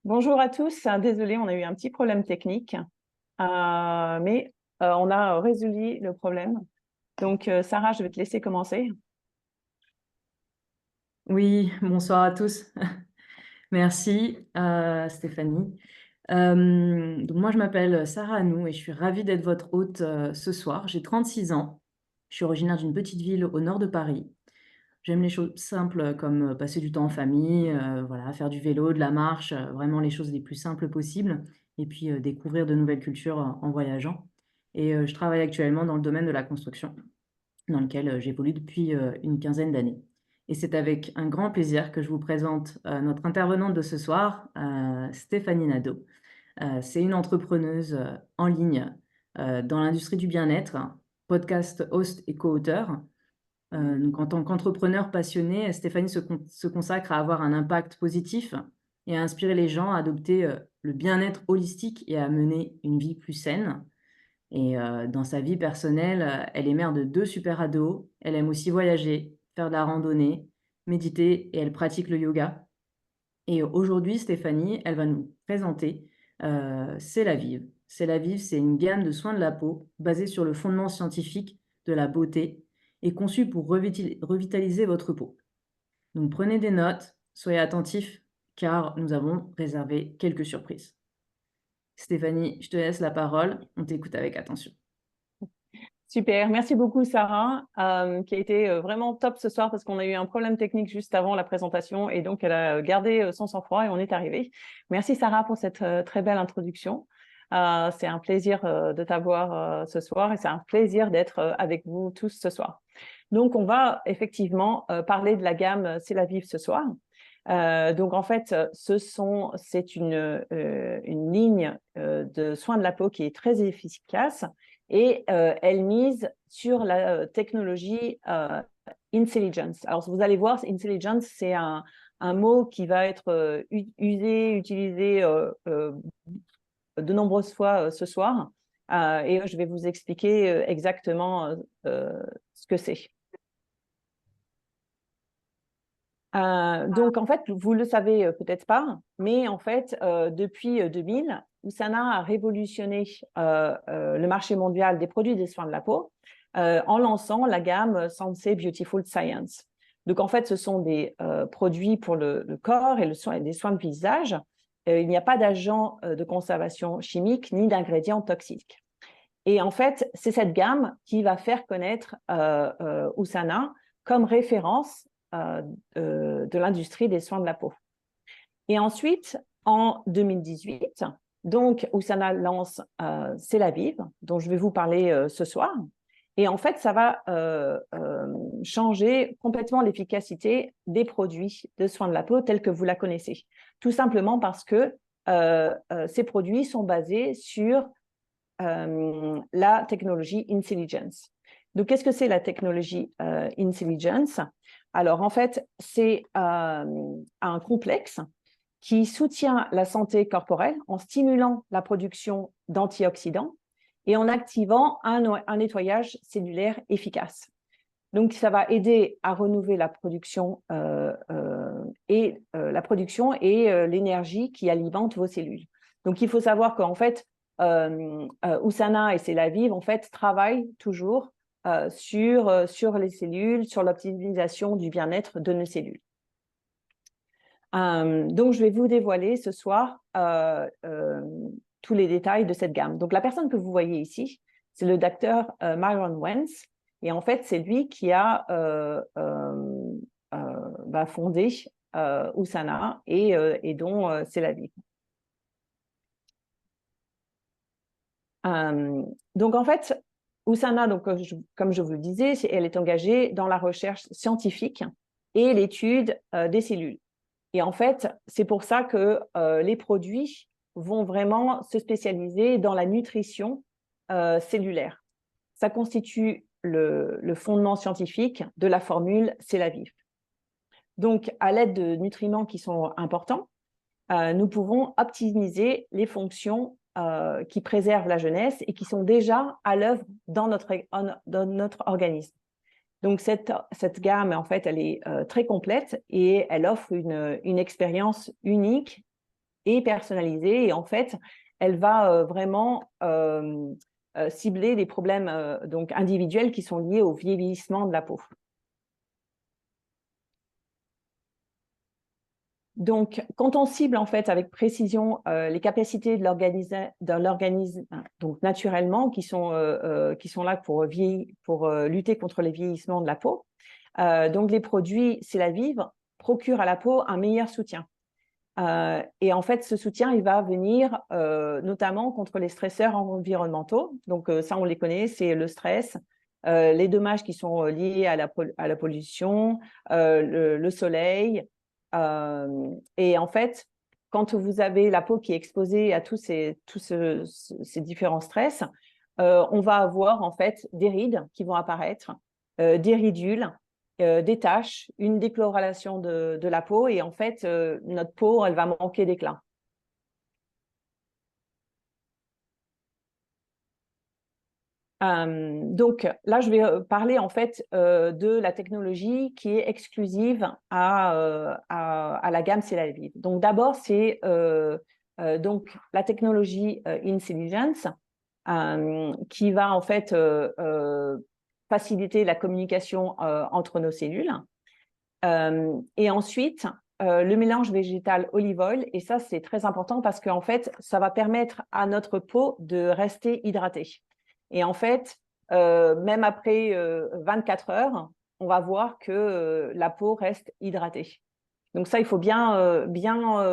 Bonjour à tous. Désolée, on a eu un petit problème technique, mais on a résolu le problème. Donc, Sarah, je vais te laisser commencer. Oui, bonsoir à tous. Merci, Stéphanie. Donc moi, je m'appelle Sarah Anou et je suis ravie d'être votre hôte ce soir. J'ai 36 ans. Je suis originaire d'une petite ville au nord de Paris. J'aime les choses simples comme passer du temps en famille, voilà, faire du vélo, de la marche, vraiment les choses les plus simples possibles. Et puis découvrir de nouvelles cultures en voyageant. Et je travaille actuellement dans le domaine de la construction dans lequel j'évolue depuis une quinzaine d'années. Et c'est avec un grand plaisir que je vous présente notre intervenante de ce soir, Stéphanie Nadeau. C'est une entrepreneuse en ligne dans l'industrie du bien-être, podcast host et co-auteur. Donc en tant qu'entrepreneur passionné, Stéphanie se consacre à avoir un impact positif et à inspirer les gens à adopter le bien-être holistique et à mener une vie plus saine. Et dans sa vie personnelle, elle est mère de 2 super ados. Elle aime aussi voyager, faire de la randonnée, méditer et elle pratique le yoga. Et aujourd'hui, Stéphanie, elle va nous présenter, C'est la Vive. C'est la Vive, c'est une gamme de soins de la peau basée sur le fondement scientifique de la beauté et conçue pour revitaliser votre peau. Donc prenez des notes, soyez attentifs car nous avons réservé quelques surprises. Stéphanie, je te laisse la parole, on t'écoute avec attention. Super, merci beaucoup Sarah, qui a été vraiment top ce soir parce qu'on a eu un problème technique juste avant la présentation et donc elle a gardé son sang-froid et on est arrivé. Merci Sarah pour cette très belle introduction. C'est un plaisir de t'avoir ce soir et c'est un plaisir d'être avec vous tous ce soir. Donc on va effectivement parler de la gamme C'est la Vive ce soir. Donc en fait, c'est une ligne de soins de la peau qui est très efficace et elle mise sur la technologie Intelligence. Alors vous allez voir, Intelligence, c'est un mot qui va être utilisé de nombreuses fois ce soir et je vais vous expliquer exactement ce que c'est. Donc, en fait, vous le savez peut-être pas, mais en fait, depuis 2000, Usana a révolutionné le marché mondial des produits des soins de la peau en lançant la gamme Sensei Beautiful Science. Donc, en fait, ce sont des produits pour le corps et des soins de visage. Il n'y a pas d'agent de conservation chimique ni d'ingrédients toxiques. Et en fait, c'est cette gamme qui va faire connaître Usana comme référence de l'industrie des soins de la peau. Et ensuite, en 2018, donc Usana lance C'est la Vive, dont je vais vous parler ce soir. Et en fait, ça va changer complètement l'efficacité des produits de soins de la peau tels que vous la connaissez. Tout simplement parce que ces produits sont basés sur la technologie Intelligence. Donc, qu'est-ce que c'est la technologie Intelligence? Alors, en fait, c'est un complexe qui soutient la santé corporelle en stimulant la production d'antioxydants et en activant un nettoyage cellulaire efficace. Donc, ça va aider à renouveler la production et l'énergie qui alimente vos cellules. Donc, il faut savoir qu'en fait, Usana et C'est la Vive, en fait, travaillent toujours sur les cellules, sur l'optimisation du bien-être de nos cellules. Donc, je vais vous dévoiler ce soir tous les détails de cette gamme. Donc, la personne que vous voyez ici, c'est le docteur Myron Wentz. Et en fait, c'est lui qui a fondé Usana et dont C'est la Vie. Donc, en fait, Usana, donc, comme je vous le disais, elle est engagée dans la recherche scientifique et l'étude des cellules. Et en fait, c'est pour ça que les produits vont vraiment se spécialiser dans la nutrition cellulaire. Ça constitue le fondement scientifique de la formule C'est la Vive. Donc, à l'aide de nutriments qui sont importants, nous pouvons optimiser les fonctions qui préservent la jeunesse et qui sont déjà à l'œuvre dans notre organisme. Donc, cette gamme, en fait, elle est très complète et elle offre une expérience unique et personnalisée. Et en fait, elle va vraiment cibler les problèmes donc individuels qui sont liés au vieillissement de la peau. Donc, quand on cible en fait avec précision les capacités de l'organisme, donc naturellement, qui sont là pour lutter contre les vieillissements de la peau, donc les produits Celavive procurent à la peau un meilleur soutien. Et en fait, ce soutien, il va venir notamment contre les stresseurs environnementaux. Donc ça, on les connaît, c'est le stress, les dommages qui sont liés à la pollution, le soleil. Et en fait, quand vous avez la peau qui est exposée à tous ces différents stress, on va avoir en fait des rides qui vont apparaître, des ridules, des taches, une décoloration de la peau, et en fait, notre peau, elle va manquer d'éclat. Donc là, je vais parler en fait de la technologie qui est exclusive à la gamme Celavive. Donc d'abord, c'est donc la technologie Intelligence qui va en fait faciliter la communication entre nos cellules. Et ensuite, le mélange végétal olive oil, et ça, c'est très important parce qu'en fait, ça va permettre à notre peau de rester hydratée. Et en fait, même après 24 heures, on va voir que la peau reste hydratée. Donc ça, il faut bien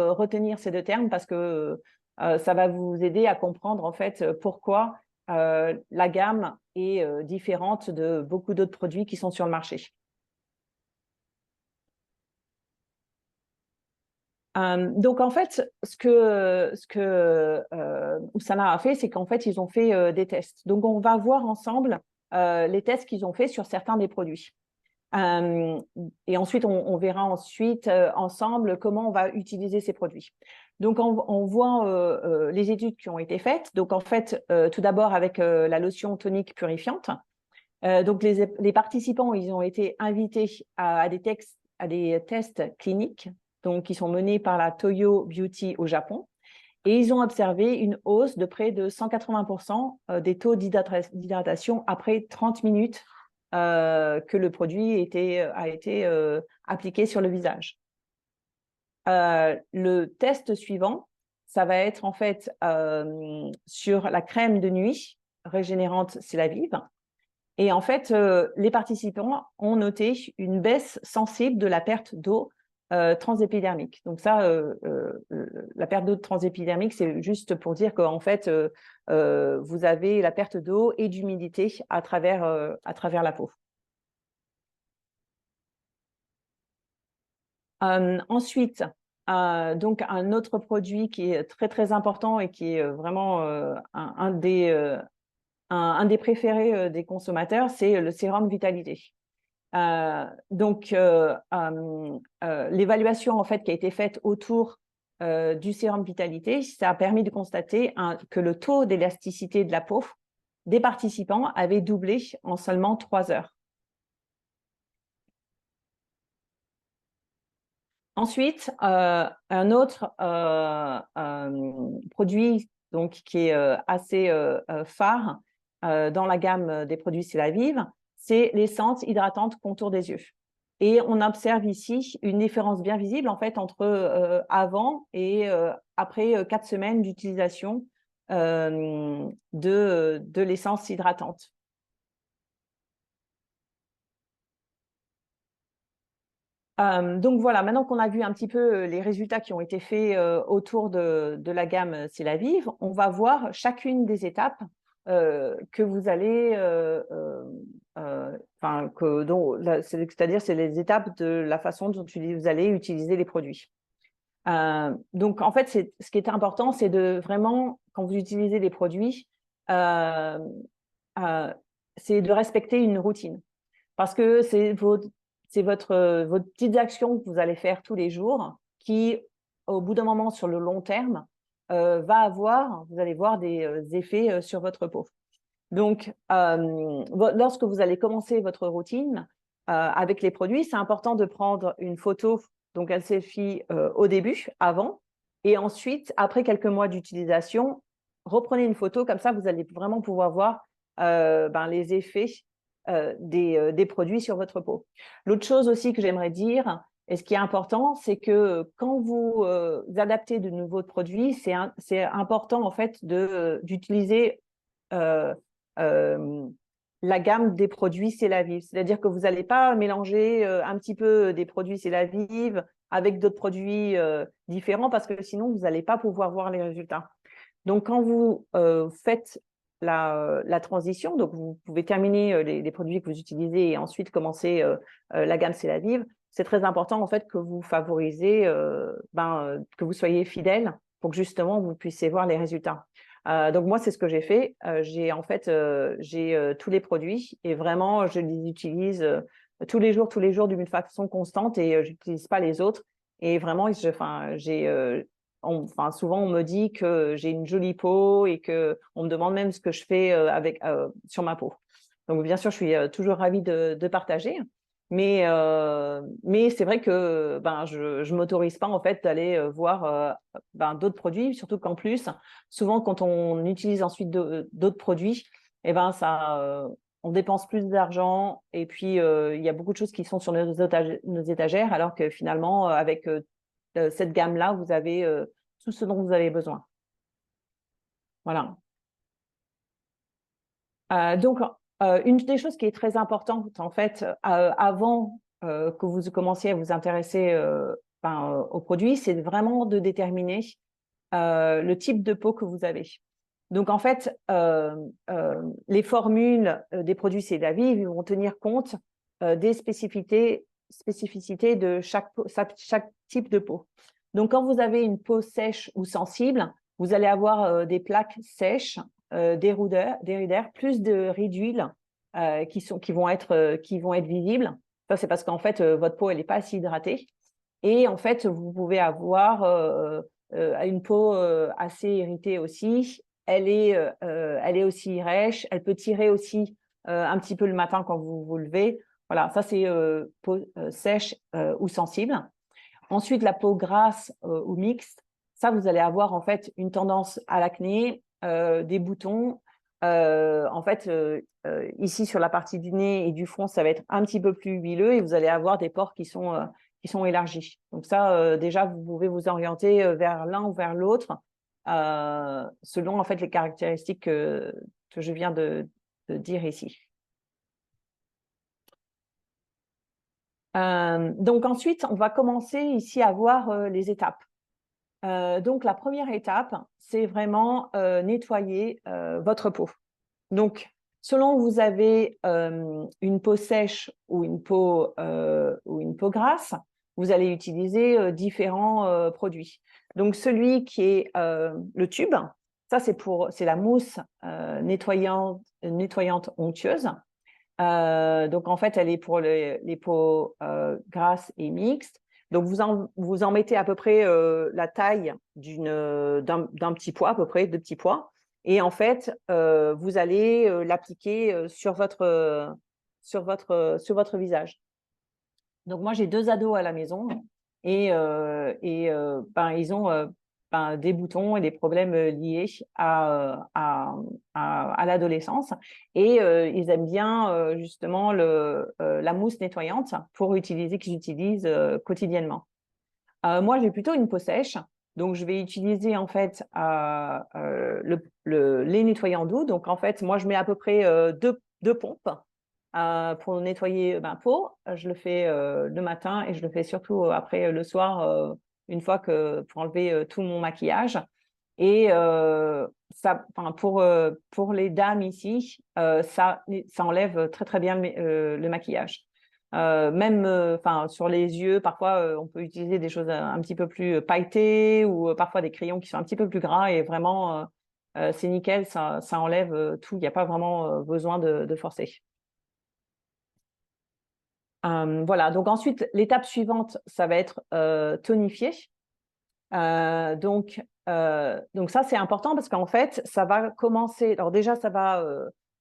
retenir ces deux termes parce que ça va vous aider à comprendre en fait pourquoi la gamme est différente de beaucoup d'autres produits qui sont sur le marché. Donc en fait, ce que Oussama a fait, c'est qu'en fait, ils ont fait des tests. Donc on va voir ensemble les tests qu'ils ont fait sur certains des produits. Et ensuite, on verra ensuite ensemble comment on va utiliser ces produits. Donc on voit les études qui ont été faites. Donc en fait, tout d'abord avec la lotion tonique purifiante. Donc les participants, ils ont été invités à des tests cliniques donc qui sont menés par la Toyo Beauty au Japon. Et ils ont observé une hausse de près de 180% des taux d'hydratation après 30 minutes que le produit a été appliqué sur le visage. Le test suivant, ça va être en fait sur la crème de nuit régénérante Celavive. Et en fait, les participants ont noté une baisse sensible de la perte d'eau transépidermique. Donc ça, la perte d'eau transépidermique, c'est juste pour dire qu'en fait, vous avez la perte d'eau et d'humidité à travers la peau. Ensuite, donc un autre produit qui est très très important et qui est vraiment un des préférés des consommateurs, c'est le sérum Vitalité. Donc, l'évaluation en fait qui a été faite autour du sérum Vitalité, ça a permis de constater que le taux d'élasticité de la peau des participants avait doublé en seulement 3 heures. Ensuite, un autre produit donc, qui est assez phare dans la gamme des produits Celavive, c'est l'essence hydratante contour des yeux. Et on observe ici une différence bien visible en fait entre avant et après 4 semaines d'utilisation de l'essence hydratante. Donc voilà, maintenant qu'on a vu un petit peu les résultats qui ont été faits autour de la gamme Celavive, on va voir chacune des étapes que vous allez, c'est-à-dire c'est les étapes de la façon dont vous allez utiliser les produits. Donc en fait, ce qui est important, c'est de vraiment, quand vous utilisez les produits, c'est de respecter une routine. Parce que c'est votre petites actions que vous allez faire tous les jours qui, au bout d'un moment, sur le long terme, vous allez voir des effets sur votre peau. Donc, lorsque vous allez commencer votre routine avec les produits, c'est important de prendre une photo, donc un selfie au début, avant, Et ensuite, après quelques mois d'utilisation, reprenez une photo, comme ça, vous allez vraiment pouvoir voir les effets des produits sur votre peau. L'autre chose aussi que j'aimerais dire, et ce qui est important, c'est que quand vous adaptez de nouveaux produits, c'est important en fait d'utiliser la gamme des produits C'est la Vive. C'est-à-dire que vous n'allez pas mélanger un petit peu des produits C'est la Vive avec d'autres produits différents parce que sinon, vous n'allez pas pouvoir voir les résultats. Donc, quand vous faites la transition, donc vous pouvez terminer les produits que vous utilisez et ensuite commencer la gamme C'est la Vive, c'est très important en fait que vous favorisez, que vous soyez fidèle pour que justement vous puissiez voir les résultats. Donc moi, c'est ce que j'ai fait. J'ai tous les produits et vraiment, je les utilise tous les jours d'une façon constante et je n'utilise pas les autres. Et vraiment, souvent, on me dit que j'ai une jolie peau et qu'on me demande même ce que je fais sur ma peau. Donc, bien sûr, je suis toujours ravie de partager. Mais c'est vrai que je ne m'autorise pas en fait d'aller voir d'autres produits, surtout qu'en plus, souvent quand on utilise ensuite d'autres produits, on dépense plus d'argent et puis il y a beaucoup de choses qui sont sur nos étagères, alors que finalement, avec cette gamme-là, vous avez tout ce dont vous avez besoin. Voilà. Donc, une des choses qui est très importante, en fait, avant que vous commenciez à vous intéresser aux produits, c'est vraiment de déterminer le type de peau que vous avez. Donc, en fait, les formules des produits C'est la Vive vont tenir compte des spécificités de chaque type de peau. Donc, quand vous avez une peau sèche ou sensible, vous allez avoir des plaques sèches, des rudeurs, plus de rides d'huile qui vont être visibles. Ça, c'est parce qu'en fait, votre peau, elle n'est pas assez hydratée. Et en fait, vous pouvez avoir une peau assez irritée aussi. Elle est aussi rêche. Elle peut tirer aussi un petit peu le matin quand vous vous levez. Voilà, ça, c'est peau sèche ou sensible. Ensuite, la peau grasse ou mixte, ça, vous allez avoir en fait une tendance à l'acné, des boutons. Ici, sur la partie du nez et du front, ça va être un petit peu plus huileux et vous allez avoir des pores qui sont élargis. Donc ça, déjà, vous pouvez vous orienter vers l'un ou vers l'autre selon en fait les caractéristiques que je viens de dire ici. Donc ensuite, on va commencer ici à voir les étapes. Donc la première étape, c'est vraiment nettoyer votre peau. Donc, selon que vous avez une peau sèche ou une peau grasse, vous allez utiliser différents produits. Donc, celui qui est le tube, ça c'est la mousse nettoyante onctueuse. Donc, en fait, elle est pour les peaux grasses et mixtes. Donc, vous en mettez à peu près la taille d'un petit pois, à peu près 2 petits pois. Et en fait, vous allez l'appliquer sur votre visage. Donc, moi, j'ai 2 ados à la maison et ils ont des boutons et des problèmes liés à l'adolescence. Et ils aiment bien justement la mousse nettoyante qu'ils utilisent quotidiennement. Moi, j'ai plutôt une peau sèche. Donc, je vais utiliser en fait les nettoyants doux. Donc, en fait, moi, je mets à peu près deux pompes pour nettoyer ma peau. Je le fais le matin et je le fais surtout après le soir, pour enlever tout mon maquillage. Et pour les dames ici, ça enlève très très bien le maquillage. Sur les yeux, parfois on peut utiliser des choses un petit peu plus pailletées ou parfois des crayons qui sont un petit peu plus gras et vraiment c'est nickel, ça enlève tout, il n'y a pas vraiment besoin de forcer. Voilà, donc ensuite, l'étape suivante, ça va être tonifier. Donc ça, c'est important parce qu'en fait, ça va commencer. Alors déjà,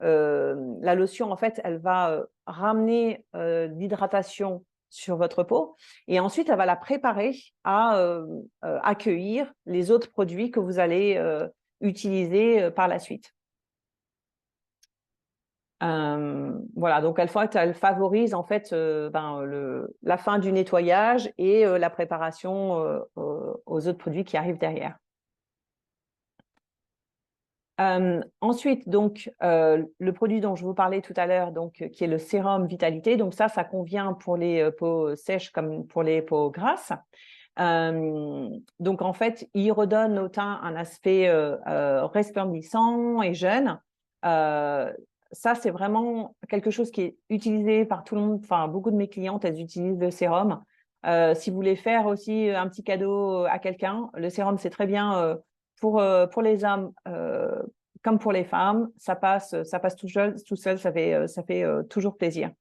la lotion, en fait, elle va ramener l'hydratation sur votre peau. Et ensuite, elle va la préparer à accueillir les autres produits que vous allez utiliser par la suite. Voilà, donc elle favorise en fait la fin du nettoyage et la préparation aux autres produits qui arrivent derrière. Ensuite, donc, le produit dont je vous parlais tout à l'heure, donc, qui est le sérum Vitalité. Donc ça convient pour les peaux sèches comme pour les peaux grasses. Donc, en fait, il redonne au teint un aspect resplendissant et jeune. Ça, c'est vraiment quelque chose qui est utilisé par tout le monde. Enfin, beaucoup de mes clientes, elles utilisent le sérum. Si vous voulez faire aussi un petit cadeau à quelqu'un, le sérum, c'est très bien pour les hommes comme pour les femmes. Ça passe tout seul, ça fait toujours plaisir.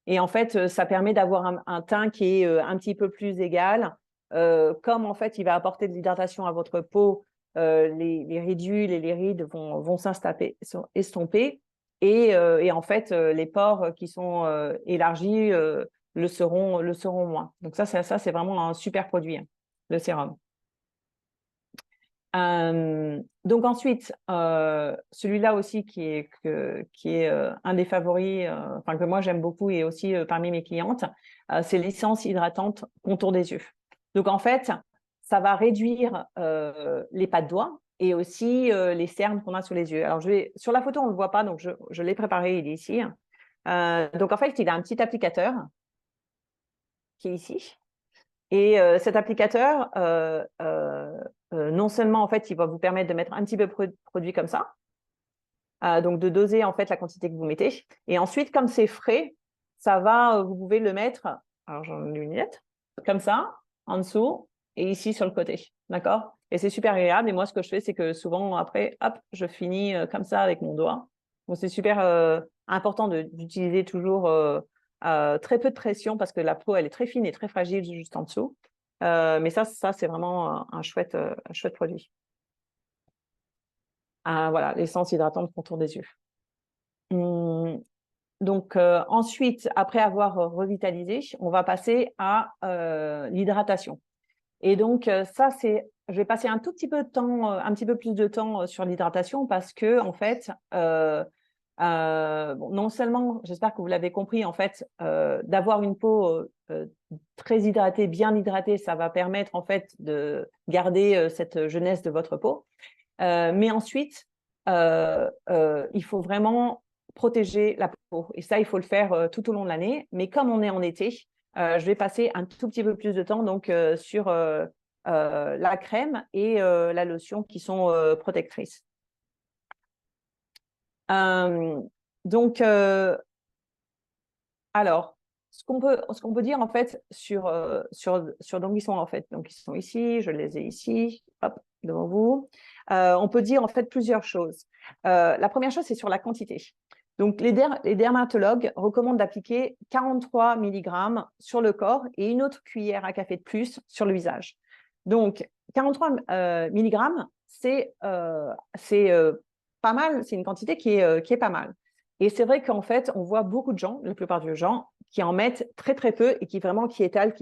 Et en fait, ça permet d'avoir un teint qui est un petit peu plus égal. Comme en fait, il va apporter de l'hydratation à votre peau, les ridules et les rides vont estomper. Et en fait, les pores qui sont élargis le seront moins. Donc ça, c'est vraiment un super produit, hein, le sérum. Donc ensuite, celui-là aussi qui est un des favoris, enfin que moi j'aime beaucoup et aussi parmi mes clientes, c'est l'essence hydratante contour des yeux. Donc en fait, ça va réduire les pas de doigts et aussi les cernes qu'on a sous les yeux. Alors sur la photo on le voit pas, donc je l'ai préparé, il est ici. Donc en fait, il a un petit applicateur qui est ici. Et cet applicateur, non seulement en fait, il va vous permettre de mettre un petit peu de produit comme ça, donc de doser en fait la quantité que vous mettez. Et ensuite, comme c'est frais, ça va, vous pouvez le mettre. Alors j'en ai une lunette, comme ça, en dessous et ici sur le côté, d'accord? Et c'est super agréable. Et moi, ce que je fais, c'est que souvent après, hop, je finis comme ça avec mon doigt. Donc c'est super important d'utiliser toujours très peu de pression parce que la peau, elle est très fine et très fragile juste en dessous. Mais ça c'est vraiment un chouette produit. Voilà, l'essence hydratante contour des yeux. Donc ensuite, après avoir revitalisé, on va passer à l'hydratation. Et donc je vais passer un tout petit peu de temps, un petit peu plus de temps sur l'hydratation parce que en fait, non seulement, j'espère que vous l'avez compris, en fait, d'avoir une peau très hydratée, bien hydratée, ça va permettre en fait de garder cette jeunesse de votre peau. Mais ensuite, il faut vraiment protéger la peau. Et ça, il faut le faire tout au long de l'année. Mais comme on est en été, je vais passer un tout petit peu plus de temps donc, sur la crème et la lotion qui sont protectrices. Donc, alors, ce qu'on peut dire en fait donc ils sont en fait, donc ils sont ici, je les ai ici, hop, devant vous. On peut dire en fait plusieurs choses. La première chose, c'est sur la quantité. Donc, les dermatologues recommandent d'appliquer 43 mg sur le corps et une autre cuillère à café de plus sur le visage. Donc, 43 mg, c'est pas mal, c'est une quantité qui est pas mal. Et c'est vrai qu'en fait, on voit beaucoup de gens, la plupart des gens, qui en mettent très, très peu et qui étalent.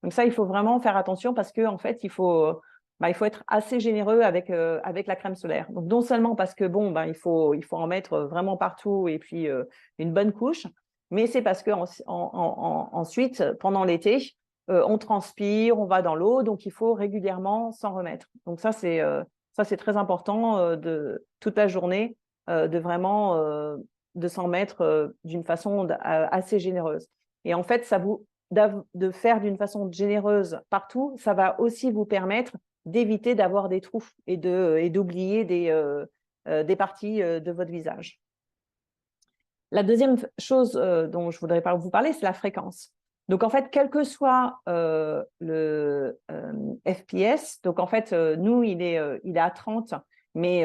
Donc ça, il faut vraiment faire attention parce qu'en fait, il faut être assez généreux avec la crème solaire. Donc non seulement parce que il faut en mettre vraiment partout et puis une bonne couche, mais c'est parce que ensuite, pendant l'été, on transpire, on va dans l'eau, donc il faut régulièrement s'en remettre. Donc ça, c'est très important de toute la journée de vraiment de s'en mettre d'une façon assez généreuse. Et en fait, de faire d'une façon généreuse partout, ça va aussi vous permettre d'éviter d'avoir des trous et d'oublier des parties de votre visage. La deuxième chose dont je voudrais vous parler, c'est la fréquence. Donc, en fait, quel que soit le FPS, donc en fait, nous, il est à 30, mais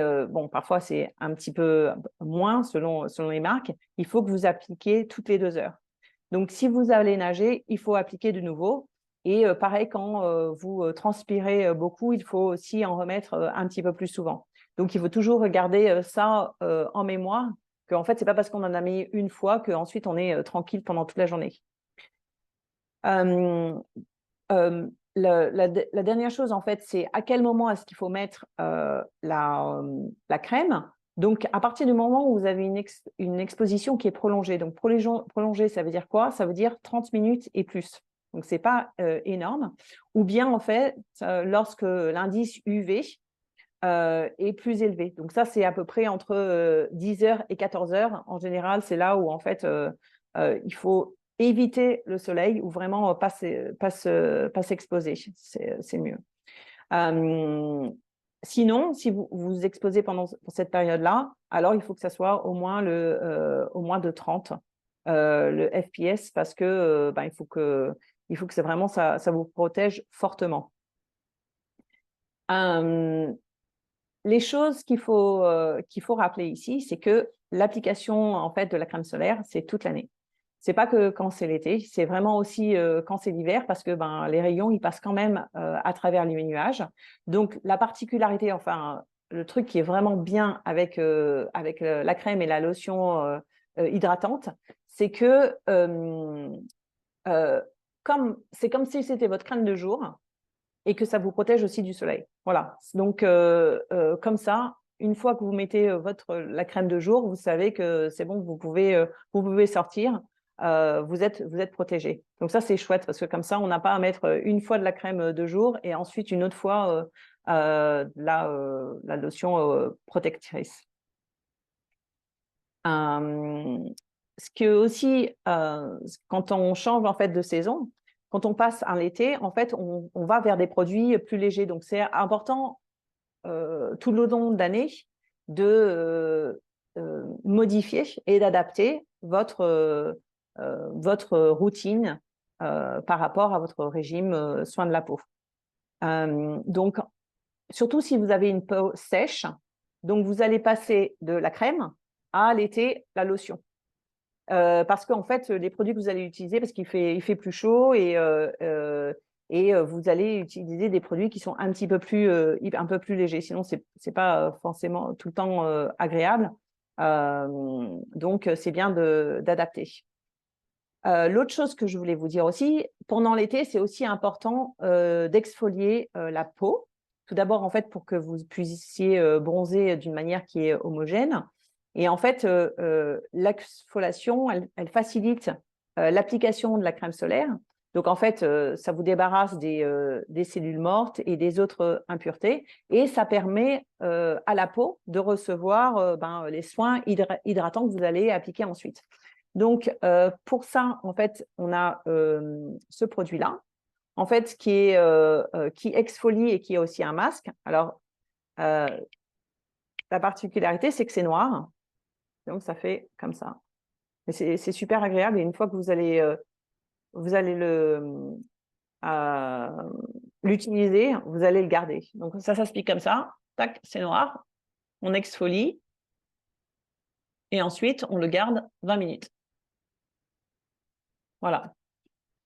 parfois, c'est un petit peu moins selon les marques. Il faut que vous appliquiez toutes les 2 heures. Donc, si vous allez nager, il faut appliquer de nouveau. Et pareil, quand vous transpirez beaucoup, il faut aussi en remettre un petit peu plus souvent. Donc, il faut toujours garder ça en mémoire, qu'en fait, ce n'est pas parce qu'on en a mis une fois qu'ensuite on est tranquille pendant toute la journée. La dernière chose, en fait, c'est à quel moment est-ce qu'il faut mettre la crème. Donc, à partir du moment où vous avez une exposition qui est prolongée. Donc, prolongée, ça veut dire quoi? Ça veut dire 30 minutes et plus. Donc, ce n'est pas énorme. Ou bien, en fait, lorsque l'indice UV est plus élevé. Donc, ça, c'est à peu près entre 10 heures et 14 heures. En général, c'est là où, en fait, il faut éviter le soleil ou vraiment pas s'exposer. C'est mieux. Sinon, si vous vous exposez pendant cette période-là, alors il faut que ça soit au moins de 30 le FPS parce que il faut que vraiment ça vous protège fortement. Les choses qu'il faut rappeler ici, c'est que l'application en fait de la crème solaire, c'est toute l'année. C'est pas que quand c'est l'été, c'est vraiment aussi quand c'est l'hiver parce que les rayons ils passent quand même à travers les nuages. Donc la particularité, enfin le truc qui est vraiment bien avec la crème et la lotion hydratante, c'est que c'est comme si c'était votre crème de jour et que ça vous protège aussi du soleil. Voilà. Donc, comme ça, une fois que vous mettez la crème de jour, vous savez que c'est bon, vous pouvez sortir. Vous êtes protégé. Donc ça, c'est chouette parce que comme ça, on n'a pas à mettre une fois de la crème de jour et ensuite une autre fois la lotion protectrice. Ce que aussi, quand on change en fait de saison, quand on passe à l'été, en fait, on va vers des produits plus légers. Donc, c'est important tout le long de l'année de modifier et d'adapter votre routine par rapport à votre régime soin de la peau. Donc, surtout si vous avez une peau sèche, donc vous allez passer de la crème à l'été la lotion. Parce qu'en fait, les produits que vous allez utiliser, parce qu'il fait plus chaud et vous allez utiliser des produits qui sont un peu plus légers. Sinon, c'est pas forcément tout le temps agréable. Donc, c'est bien d'adapter. L'autre chose que je voulais vous dire aussi, pendant l'été, c'est aussi important d'exfolier la peau. Tout d'abord, en fait, pour que vous puissiez bronzer d'une manière qui est homogène. Et en fait, l'exfoliation, elle facilite l'application de la crème solaire. Donc, en fait, ça vous débarrasse des cellules mortes et des autres impuretés. Et ça permet à la peau de recevoir les soins hydratants que vous allez appliquer ensuite. Donc, pour ça, en fait, on a ce produit-là, en fait, qui exfolie et qui est aussi un masque. Alors, la particularité, c'est que c'est noir. Donc, ça fait comme ça. Mais c'est super agréable. Et une fois que vous allez l'utiliser, vous allez le garder. Donc, ça s'applique comme ça. Tac, c'est noir. On exfolie. Et ensuite, on le garde 20 minutes. Voilà.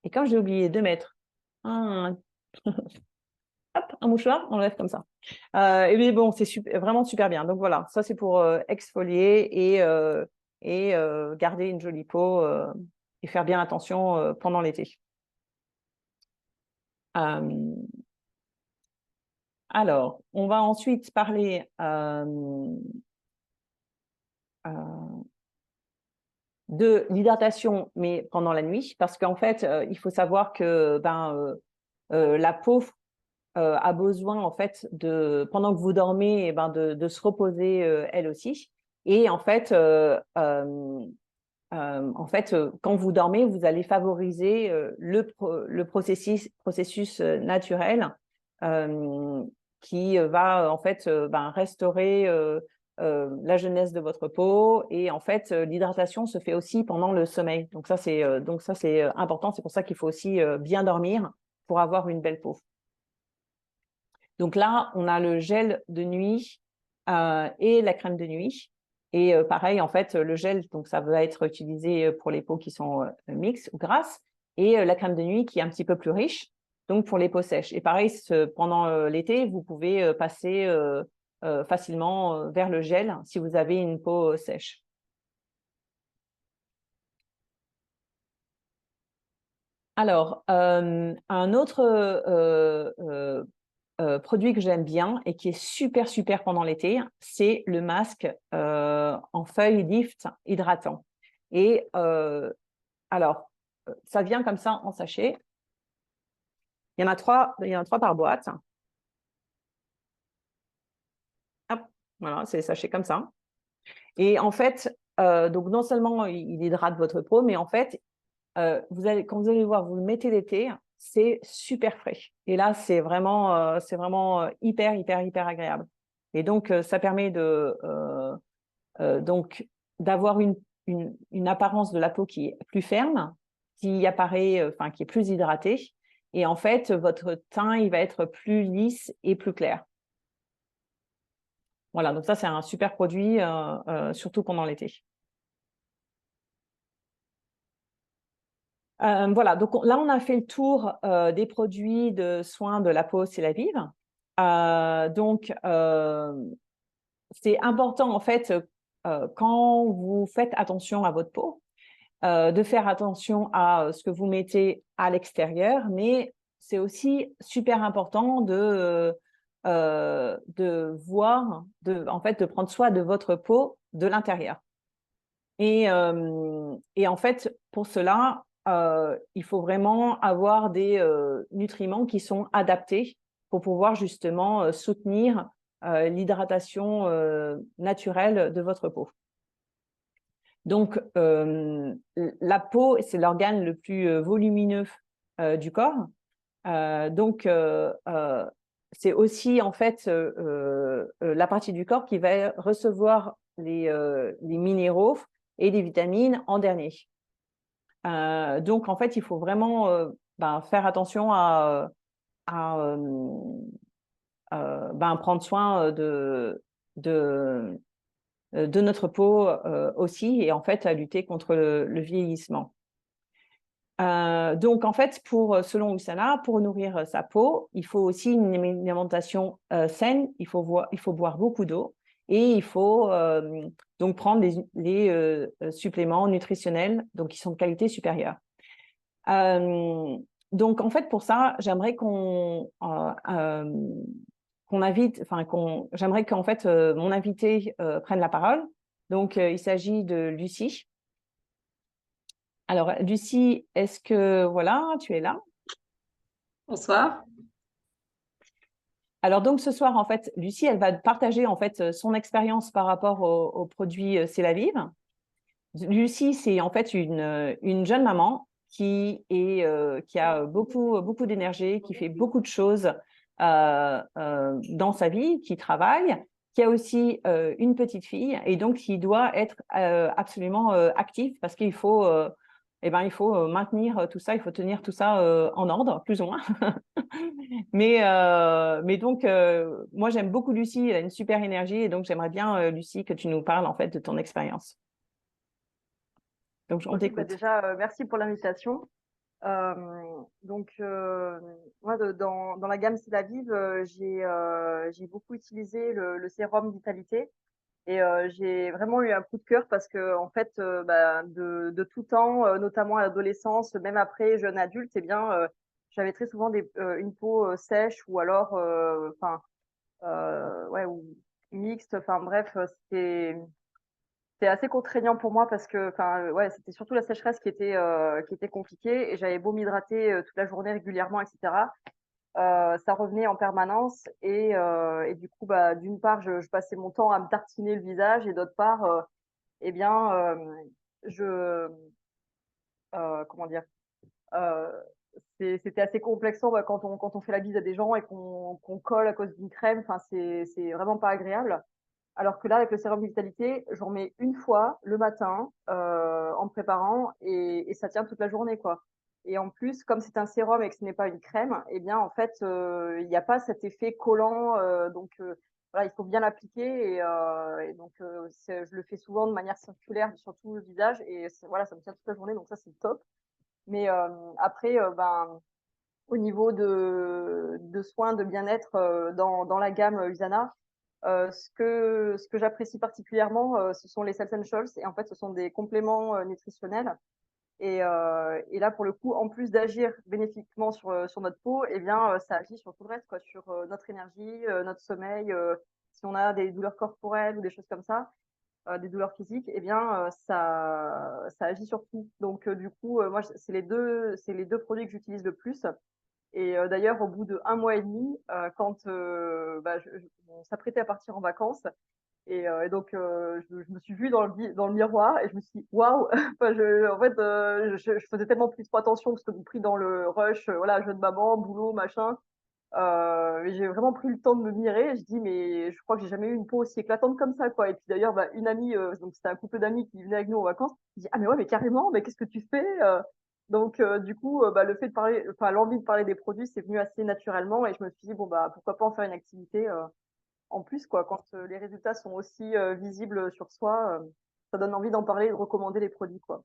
Et comme j'ai oublié de mettre un mouchoir, on le lève comme ça. Et mais bon, c'est vraiment super bien. Donc voilà, ça c'est pour exfolier et garder une jolie peau et faire bien attention pendant l'été. Alors, on va ensuite parler de l'hydratation, mais pendant la nuit, parce qu'en fait, il faut savoir que la peau a besoin en fait pendant que vous dormez, de se reposer elle aussi. Et en fait, quand vous dormez, vous allez favoriser le processus naturel qui va en fait restaurer la jeunesse de votre peau. Et en fait, l'hydratation se fait aussi pendant le sommeil. Donc ça, c'est important. C'est pour ça qu'il faut aussi bien dormir pour avoir une belle peau. Donc là, on a le gel de nuit et la crème de nuit. Et pareil, en fait, le gel, donc ça va être utilisé pour les peaux qui sont mixtes ou grasses, et la crème de nuit qui est un petit peu plus riche, donc pour les peaux sèches. Et pareil, pendant l'été, vous pouvez passer facilement vers le gel si vous avez une peau sèche. Alors, un autre produit que j'aime bien et qui est super, super pendant l'été, c'est le masque en feuille Lift hydratant. Et alors, ça vient comme ça en sachet. Il y en a 3 par boîte. Hop, voilà, c'est des sachets comme ça. Et en fait, donc non seulement il hydrate votre peau, mais en fait, quand vous allez voir, vous le mettez l'été, c'est super frais. Et là, c'est vraiment hyper, hyper, hyper agréable. Et donc, ça permet donc d'avoir une apparence de la peau qui est plus ferme, qui apparaît, enfin, qui est plus hydratée. Et en fait, votre teint, il va être plus lisse et plus clair. Voilà, donc ça, c'est un super produit, surtout pendant l'été. Voilà, donc là, on a fait le tour des produits de soins de la peau C'est la Vive. Donc, c'est important, en fait, quand vous faites attention à votre peau, de faire attention à ce que vous mettez à l'extérieur, mais c'est aussi super important de voir, en fait, de prendre soin de votre peau de l'intérieur. Et en fait, pour cela, il faut vraiment avoir des nutriments qui sont adaptés pour pouvoir justement soutenir l'hydratation naturelle de votre peau. Donc, la peau, c'est l'organe le plus volumineux du corps. Donc, c'est aussi en fait la partie du corps qui va recevoir les minéraux et les vitamines en dernier. Donc, en fait, il faut vraiment faire attention à prendre soin de notre peau aussi et en fait à lutter contre le vieillissement. Donc, en fait, selon Usana, pour nourrir sa peau, il faut aussi une alimentation saine, il faut boire beaucoup d'eau et il faut donc prendre les suppléments nutritionnels donc, qui sont de qualité supérieure. Donc, en fait, pour ça, j'aimerais j'aimerais qu'en fait, mon invité prenne la parole. Donc, il s'agit de Lucie. Alors, Lucie, est-ce que, voilà, tu es là? Bonsoir. Alors, donc, ce soir, en fait, Lucie, elle va partager, en fait, son expérience par rapport aux produits C'est la Vive. Lucie, c'est en fait une jeune maman qui a beaucoup, beaucoup d'énergie, qui fait beaucoup de choses dans sa vie, qui travaille, qui a aussi une petite fille et donc qui doit être absolument active parce qu'il faut, il faut maintenir tout ça, il faut tenir tout ça en ordre, plus ou moins. Mais donc, moi, j'aime beaucoup Lucie, elle a une super énergie et donc j'aimerais bien, Lucie, que tu nous parles en fait de ton expérience. Donc, on t'écoute. Déjà, merci pour l'invitation. Donc, moi, dans la gamme C'est la Vive, j'ai beaucoup utilisé le sérum Vitalité et j'ai vraiment eu un coup de cœur parce que, en fait, de tout temps, notamment à l'adolescence, même après jeune adulte, eh bien, j'avais très souvent une peau sèche ou alors, ouais, ou mixte. Enfin bref, c'était assez contraignant pour moi parce que, ouais, c'était surtout la sécheresse qui était compliquée et j'avais beau m'hydrater toute la journée régulièrement, etc. Ça revenait en permanence et du coup, d'une part, je passais mon temps à me tartiner le visage et d'autre part, eh bien, je, comment dire, euh, c'était assez complexant quand on fait la bise à des gens et qu'on colle à cause d'une crème. Enfin, c'est vraiment pas agréable. Alors que là, avec le sérum Vitalité, j'en mets une fois le matin en me préparant et ça tient toute la journée, quoi. Et en plus, comme c'est un sérum et que ce n'est pas une crème, eh bien, en fait, il n'y a pas cet effet collant. Donc, voilà, il faut bien l'appliquer. Et donc, je le fais souvent de manière circulaire sur tout le visage. Et voilà, ça me tient toute la journée. Donc, ça, c'est top. Mais après, au niveau de soins de bien-être dans la gamme Usana, ce que j'apprécie particulièrement, ce sont les essentials et en fait, ce sont des compléments nutritionnels Et là, pour le coup, en plus d'agir bénéfiquement sur notre peau, eh bien, ça agit sur tout le reste, quoi, sur notre énergie, notre sommeil. Si on a des douleurs corporelles ou des choses comme ça, des douleurs physiques, eh bien, ça agit sur tout. Donc, du coup, moi, c'est les deux produits que j'utilise le plus. Et d'ailleurs, au bout de 1 mois et demi, quand on s'apprêtait à partir en vacances, et donc, je me suis vue dans le miroir et je me suis dit, waouh, enfin, en fait, je faisais tellement plus trop attention parce que pris dans le rush, voilà, jeune maman, boulot, machin. Et j'ai vraiment pris le temps de me mirer. Je dis, mais je crois que j'ai jamais eu une peau aussi éclatante comme ça, quoi. Et puis d'ailleurs, une amie, donc c'était un couple d'amis qui venaient avec nous en vacances, qui dit, ah, mais ouais, mais carrément, mais qu'est-ce que tu fais? Donc, du coup, le fait de parler, enfin, l'envie de parler des produits, c'est venu assez naturellement et je me suis dit, bon, bah, pourquoi pas en faire une activité, en plus, quoi. Quand les résultats sont aussi visibles sur soi, ça donne envie d'en parler et de recommander les produits, quoi.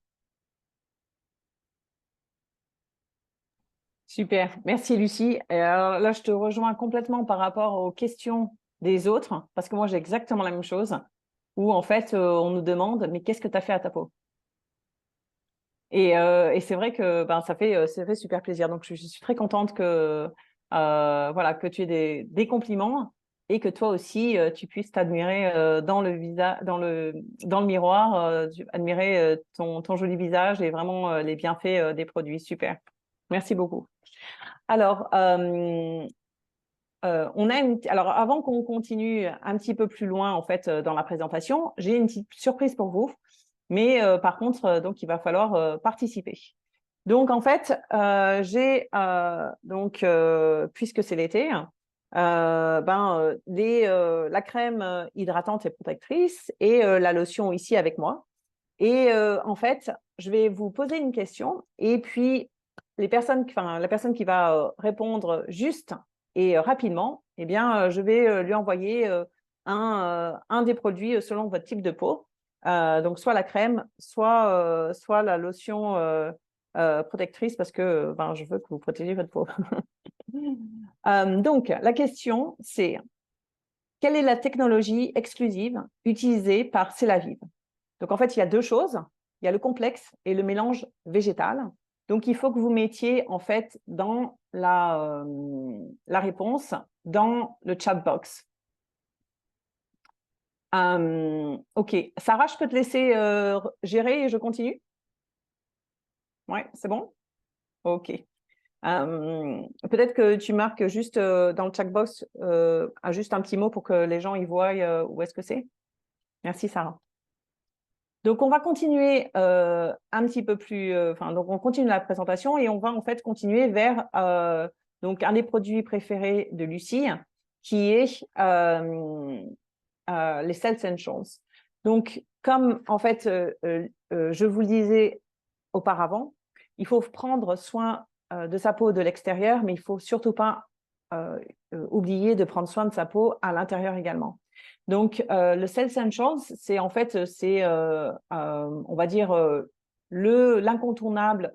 Super, merci Lucie. Et alors là, je te rejoins complètement par rapport aux questions des autres, parce que moi, j'ai exactement la même chose, où en fait, on nous demande, mais qu'est-ce que tu as fait à ta peau? Et c'est vrai que ça fait super plaisir. Donc, je suis très contente que, voilà, que tu aies des compliments et que toi aussi, tu puisses t'admirer dans dans le miroir, admirer ton joli visage et vraiment les bienfaits des produits. Super. Merci beaucoup. Alors, alors, avant qu'on continue un petit peu plus loin en fait dans la présentation, j'ai une petite surprise pour vous. Mais par contre, donc il va falloir participer. Donc en fait, puisque c'est l'été, la crème hydratante et protectrice et la lotion ici avec moi. Et en fait, je vais vous poser une question et puis la personne qui va répondre juste et rapidement, eh bien, je vais lui envoyer un des produits selon votre type de peau. Donc, soit la crème, soit la lotion protectrice parce que je veux que vous protégiez votre peau. Donc, la question, c'est quelle est la technologie exclusive utilisée par Celavive? Donc, en fait, il y a deux choses. Il y a le complexe et le mélange végétal. Donc, il faut que vous mettiez, en fait, dans la réponse, dans le chat box. OK. Sarah, je peux te laisser gérer et je continue? Ouais, c'est bon? OK. Peut-être que tu marques juste dans le chat box juste un petit mot pour que les gens y voient où est-ce que c'est. Merci, Sarah. Donc, on va continuer un petit peu plus. Donc, on continue la présentation et on va en fait continuer vers donc un des produits préférés de Lucie, qui est les Cell Essentials. Donc, comme en fait, je vous le disais auparavant, il faut prendre soin de sa peau de l'extérieur, mais il faut surtout pas oublier de prendre soin de sa peau à l'intérieur également. Donc, le Cell Essentials, c'est en fait, on va dire, l'incontournable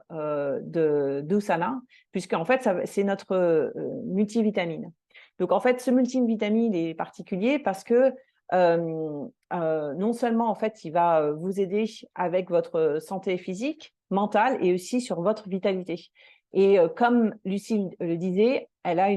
d'Usana, puisque en fait, c'est notre multivitamine. Donc, en fait, ce multivitamine est particulier parce que non seulement, en fait, il va vous aider avec votre santé physique, mentale et aussi sur votre vitalité. Et comme Lucie le disait, elle a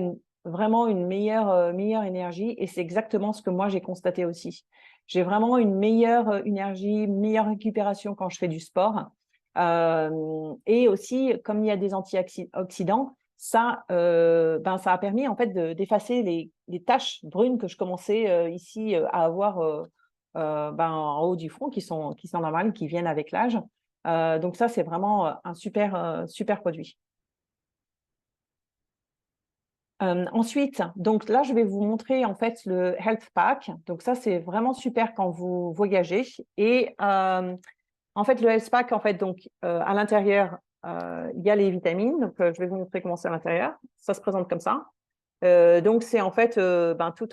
vraiment une meilleure énergie et c'est exactement ce que moi j'ai constaté aussi. J'ai vraiment une meilleure énergie, une meilleure récupération quand je fais du sport. Et aussi, comme il y a des antioxydants, ça a permis en fait d'effacer les taches brunes que je commençais ici à avoir en haut du front, qui sont normales, qui viennent avec l'âge. Donc ça, c'est vraiment un super produit. Ensuite, donc là, je vais vous montrer en fait le Health Pack. Donc ça, c'est vraiment super quand vous voyagez. Et en fait, le Health Pack, en fait, donc à l'intérieur, il y a les vitamines. Donc je vais vous montrer comment c'est à l'intérieur. Ça se présente comme ça. Donc c'est en fait tout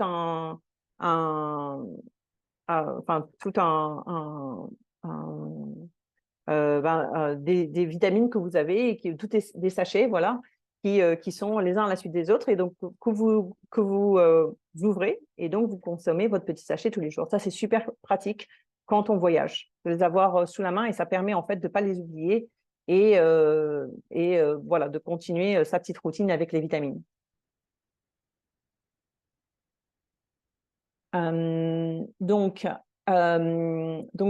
des vitamines que vous avez et tout est des sachets, voilà, qui sont les uns à la suite des autres et donc que vous ouvrez et donc vous consommez votre petit sachet tous les jours. Ça, c'est super pratique quand on voyage, de les avoir sous la main et ça permet en fait de ne pas les oublier voilà, de continuer sa petite routine avec les vitamines. Donc,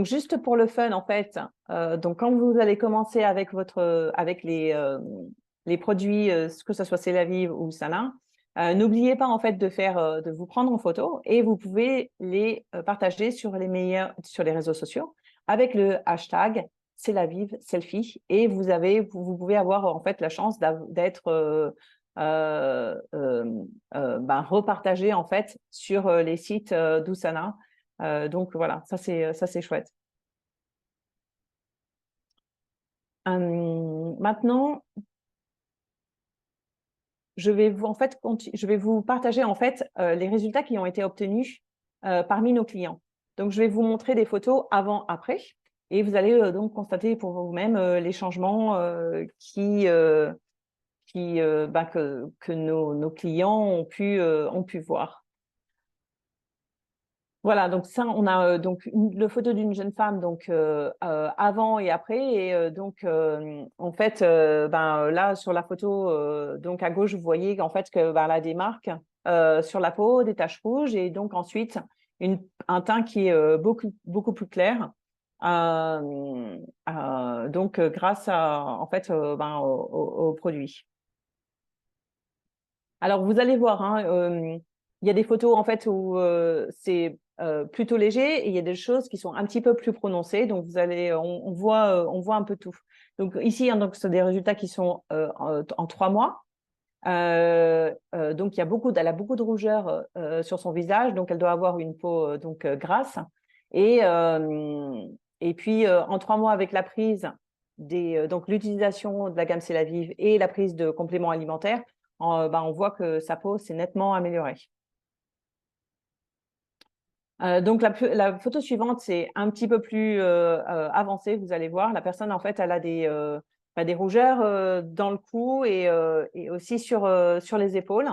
juste pour le fun, en fait, donc quand vous allez commencer avec les produits, que ce soit C'est la Vive ou Sana, n'oubliez pas en fait de vous prendre en photo et vous pouvez les partager sur les réseaux sociaux avec le hashtag C'est la Vive selfie et vous pouvez avoir en fait la chance d'être repartagé en fait sur les sites d'Usana. Donc voilà, ça c'est chouette. Maintenant, je vais vous partager en fait les résultats qui ont été obtenus parmi nos clients. Donc je vais vous montrer des photos avant-après et vous allez donc constater pour vous-même les changements que nos clients ont pu voir. Voilà, donc ça, on a donc le photo d'une jeune femme donc avant et après et en fait là sur la photo donc à gauche vous voyez qu'en fait elle a des marques sur la peau, des taches rouges et donc ensuite un teint qui est beaucoup plus clair donc grâce à en fait au produit. Alors, vous allez voir, hein, il y a des photos en fait où c'est plutôt léger et il y a des choses qui sont un petit peu plus prononcées. Donc, on voit un peu tout. Donc, ici, hein, donc, c'est des résultats qui sont en 3 mois. Donc, elle a beaucoup de rougeur sur son visage. Donc, elle doit avoir une peau grasse. Et, et puis, en 3 mois, avec la prise donc l'utilisation de la gamme C'est la Vive et la prise de compléments alimentaires, on voit que sa peau s'est nettement améliorée. Donc la photo suivante, c'est un petit peu plus avancé. Vous allez voir, la personne en fait, elle a des rougeurs dans le cou et aussi sur les épaules.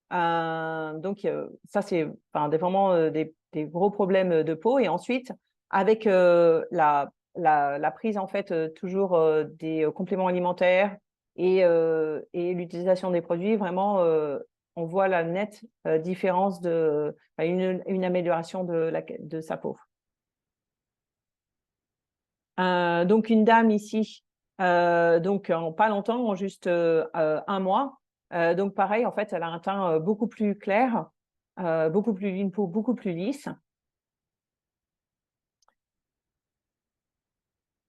Donc ça, c'est vraiment des gros problèmes de peau. Et ensuite, avec la prise en fait toujours des compléments alimentaires et l'utilisation des produits, vraiment, on voit la nette différence une amélioration de sa peau. Donc une dame ici, donc en pas longtemps, en juste 1 mois. Donc pareil, en fait, elle a un teint beaucoup plus clair, une peau beaucoup plus lisse.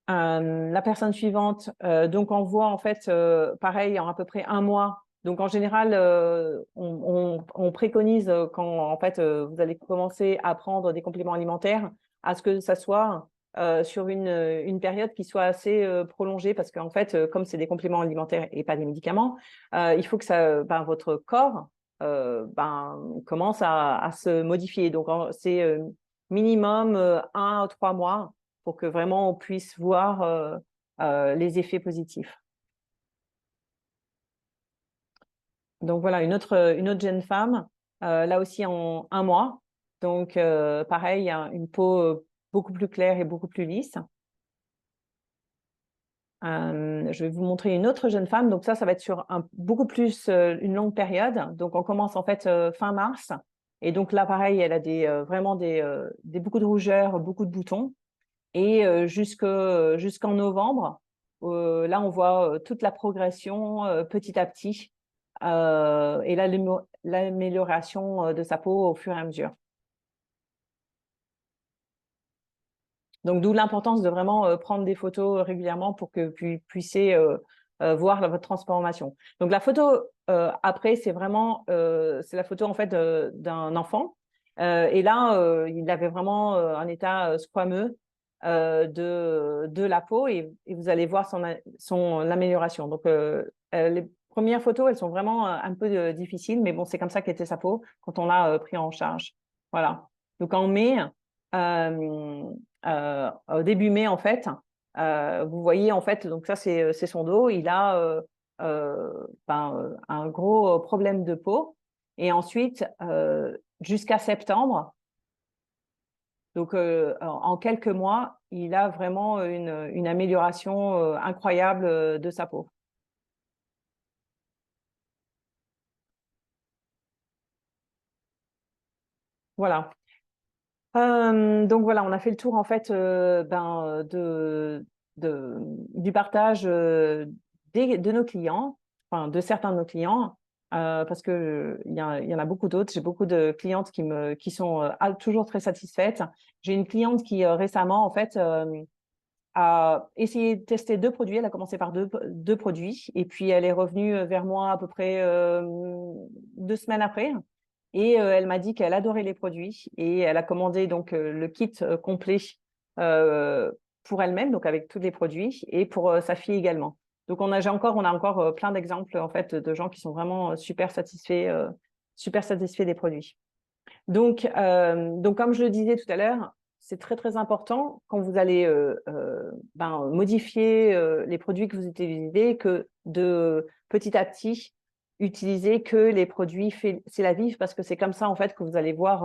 La personne suivante, donc on voit en fait pareil en à peu près 1 mois. Donc en général, on préconise quand en fait vous allez commencer à prendre des compléments alimentaires, à ce que ça soit sur une période qui soit assez prolongée, parce qu'en fait, comme c'est des compléments alimentaires et pas des médicaments, il faut que votre corps commence à se modifier. Donc c'est minimum 1 à 3 mois pour que vraiment on puisse voir les effets positifs. Donc voilà, une autre jeune femme, là aussi en 1 mois. Donc pareil, une peau beaucoup plus claire et beaucoup plus lisse. Je vais vous montrer une autre jeune femme. Donc ça va être sur beaucoup plus une longue période. Donc on commence en fait fin mars. Et donc là, pareil, elle a vraiment beaucoup de rougeurs, beaucoup de boutons. Et jusqu'en novembre, là, on voit toute la progression petit à petit et l'amélioration de sa peau au fur et à mesure. Donc, d'où l'importance de vraiment prendre des photos régulièrement pour que vous puissiez voir votre transformation. Donc, la photo après, c'est la photo en fait d'un enfant. Et là, il avait vraiment un état squameux de la peau et vous allez voir son amélioration. Donc, les premières photos, elles sont vraiment un peu difficiles, mais bon, c'est comme ça qu'était sa peau quand on l'a pris en charge. Voilà. Donc, en mai, au début mai, en fait, vous voyez, en fait, donc ça, c'est son dos. Il a un gros problème de peau. Et ensuite, jusqu'à septembre, donc en quelques mois, il a vraiment une amélioration incroyable de sa peau. Voilà. Donc voilà, on a fait le tour en fait du partage de nos clients, enfin de certains de nos clients, parce que il y en a beaucoup d'autres. J'ai beaucoup de clientes qui sont toujours très satisfaites. J'ai une cliente qui récemment en fait a essayé de tester 2 produits. Elle a commencé par deux produits et puis elle est revenue vers moi à peu près 2 semaines après. Et elle m'a dit qu'elle adorait les produits et elle a commandé donc le kit complet euh, pour elle-même, donc avec tous les produits, et pour sa fille également. Donc on a encore plein d'exemples en fait de gens qui sont vraiment super satisfaits des produits. Donc comme je le disais tout à l'heure, c'est très très important quand vous allez modifier les produits que vous utilisez, que de petit à petit utiliser que les produits c'est la vie, parce que c'est comme ça en fait que vous allez voir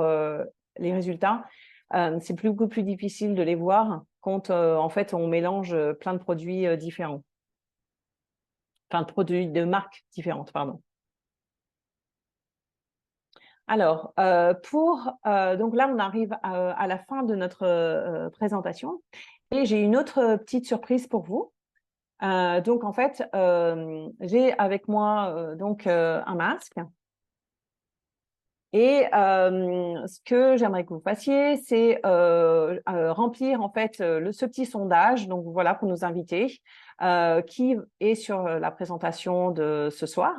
les résultats. C'est beaucoup plus difficile de les voir quand en fait on mélange plein de produits différents, plein de produits de marques différentes, pardon. Alors, donc là, on arrive à la fin de notre présentation et j'ai une autre petite surprise pour vous. Donc, en fait, j'ai avec moi un masque. Et ce que j'aimerais que vous fassiez, c'est remplir en fait ce petit sondage. Donc voilà, pour nos invités, qui est sur la présentation de ce soir.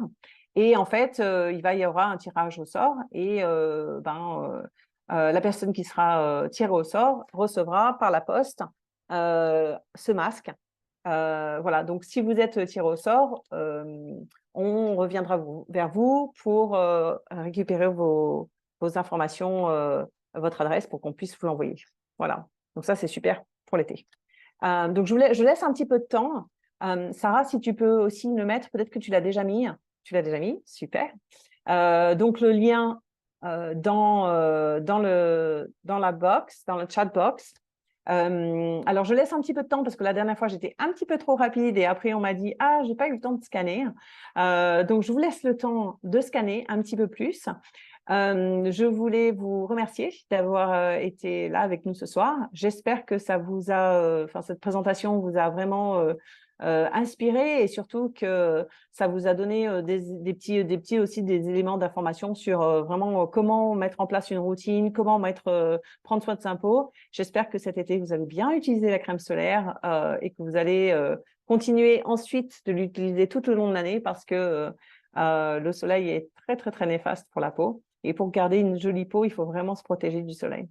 Et en fait, il y aura un tirage au sort et la personne qui sera tirée au sort recevra par la poste ce masque. Voilà, donc si vous êtes tiré au sort, on reviendra vers vous pour récupérer vos informations, votre adresse pour qu'on puisse vous l'envoyer. Voilà, donc ça c'est super pour l'été. Donc je laisse un petit peu de temps. Sarah, si tu peux aussi le mettre, peut-être que tu l'as déjà mis. Tu l'as déjà mis, super. Donc le lien dans la box, dans le chat box. Alors, je laisse un petit peu de temps parce que la dernière fois, j'étais un petit peu trop rapide et après, on m'a dit « Ah, j'ai pas eu le temps de scanner. » Donc, je vous laisse le temps de scanner un petit peu plus. Je voulais vous remercier d'avoir été là avec nous ce soir. J'espère que ça vous a, cette présentation vous a vraiment inspiré et surtout que ça vous a donné des petits aussi des éléments d'information sur vraiment comment mettre en place une routine, comment prendre soin de sa peau. J'espère que cet été, vous allez bien utiliser la crème solaire et que vous allez continuer ensuite de l'utiliser tout au long de l'année parce que le soleil est très, très, très néfaste pour la peau. Et pour garder une jolie peau, il faut vraiment se protéger du soleil.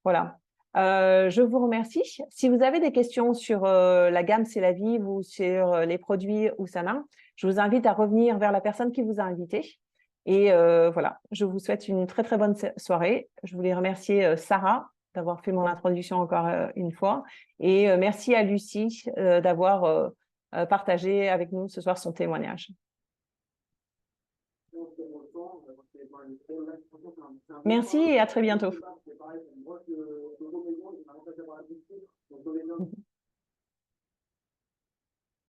Voilà. Je vous remercie. Si vous avez des questions sur la gamme C'est la vie ou sur les produits Oussama, je vous invite à revenir vers la personne qui vous a invité. Et voilà, je vous souhaite une très, très bonne soirée. Je voulais remercier Sarah d'avoir fait mon introduction encore une fois. Et merci à Lucie d'avoir partagé avec nous ce soir son témoignage. Merci et à très bientôt.